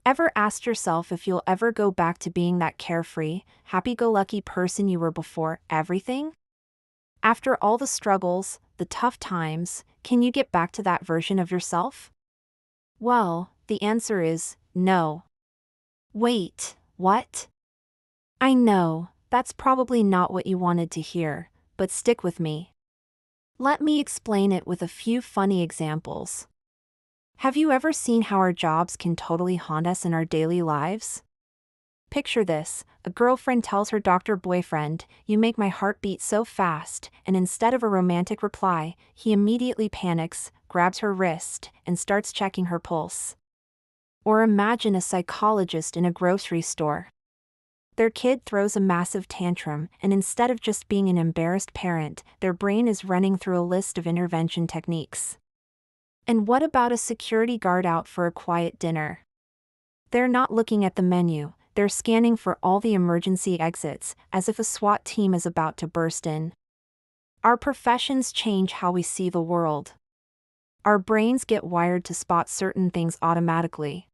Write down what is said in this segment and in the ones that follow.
Ever asked yourself if you'll ever go back to being that carefree, happy-go-lucky person you were before everything? After all the struggles, the tough times, can you get back to that version of yourself? Well, the answer is no. Wait, what? I know, that's probably not what you wanted to hear, but stick with me. Let me explain it with a few funny examples. Have you ever seen how our jobs can totally haunt us in our daily lives? Picture this: a girlfriend tells her doctor boyfriend, "You make my heart beat so fast," and instead of a romantic reply, he immediately panics, grabs her wrist, and starts checking her pulse. Or imagine a psychologist in a grocery store. Their kid throws a massive tantrum, and instead of just being an embarrassed parent, their brain is running through a list of intervention techniques. And what about a security guard out for a quiet dinner? They're not looking at the menu, they're scanning for all the emergency exits, as if a SWAT team is about to burst in. Our professions change how we see the world. Our brains get wired to spot certain things automatically.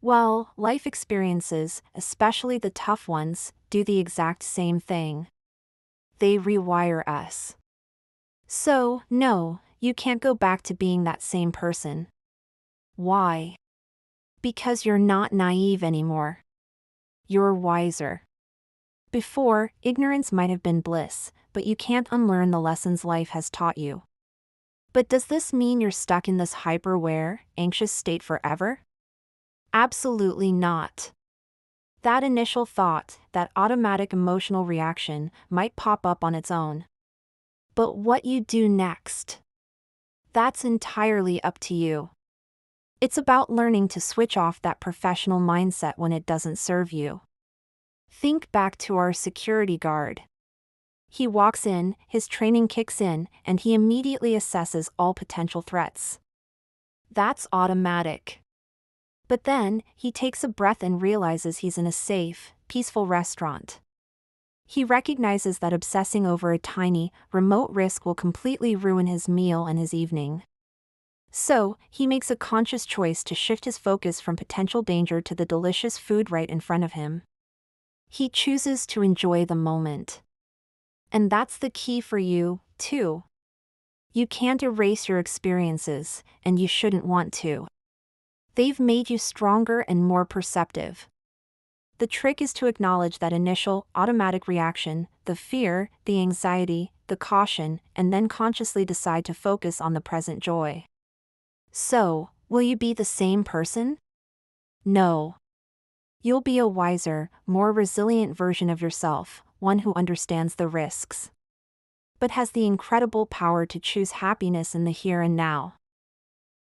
Well, life experiences, especially the tough ones, do the exact same thing. They rewire us. So, no, you can't go back to being that same person. Why? Because you're not naive anymore. You're wiser. Before, ignorance might have been bliss, but you can't unlearn the lessons life has taught you. But does this mean you're stuck in this hyper-aware, anxious state forever? Absolutely not. That initial thought, that automatic emotional reaction, might pop up on its own. But what you do next? That's entirely up to you. It's about learning to switch off that professional mindset when it doesn't serve you. Think back to our security guard. He walks in, his training kicks in, and he immediately assesses all potential threats. That's automatic. But then, he takes a breath and realizes he's in a safe, peaceful restaurant. He recognizes that obsessing over a tiny, remote risk will completely ruin his meal and his evening. So, he makes a conscious choice to shift his focus from potential danger to the delicious food right in front of him. He chooses to enjoy the moment. And that's the key for you, too. You can't erase your experiences, and you shouldn't want to. They've made you stronger and more perceptive. The trick is to acknowledge that initial, automatic reaction, the fear, the anxiety, the caution, and then consciously decide to focus on the present joy. So, will you be the same person? No. You'll be a wiser, more resilient version of yourself, one who understands the risks, but has the incredible power to choose happiness in the here and now.